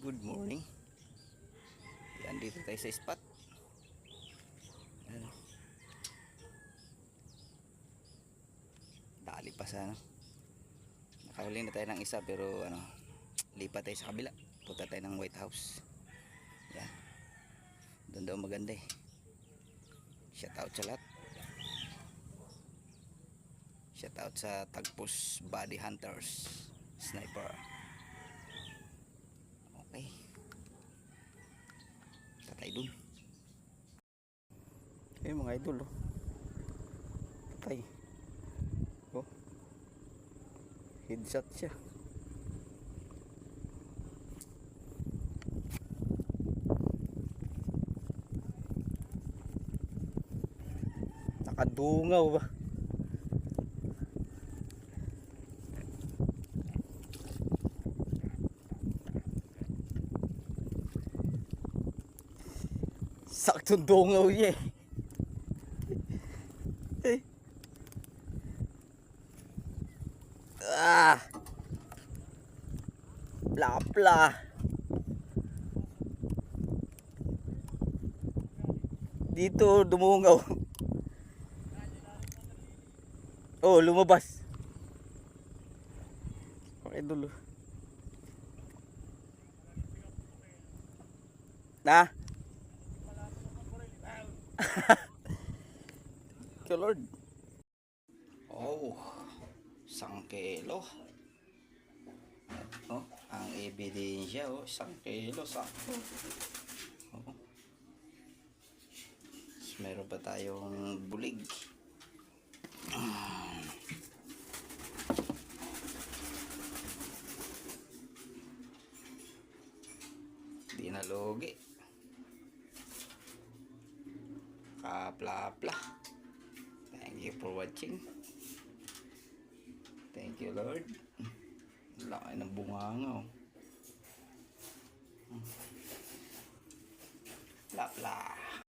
Good morning. Yan, dito tayo sa spot. Ano? Dali pa sana. Nakahuli na tayo ng isa pero ano, lipat tayo sa kabila. Punta tayo ng White House. Yan. Doon daw maganda eh. Shout out sa lahat. Shout out sa Tagpos Body Hunters Sniper. Okay. Tatay dun. Eh mga idol oh. Tatay. Oh. Headshot siya. Nakadungaw ba? Saktong dungaw niya eh. Plapla. Dito dumungaw. Oh, lumabas. Okay dulu. Na? Thank you Lord. Oh, sangkelo. Oh, ang ebidensya oh, sangkelo sakto. Oh. Meron pa tayong bulig. Di na logi. Kapla-pla. Thank you for watching. Thank you Lord. Laki ng bunganga oh.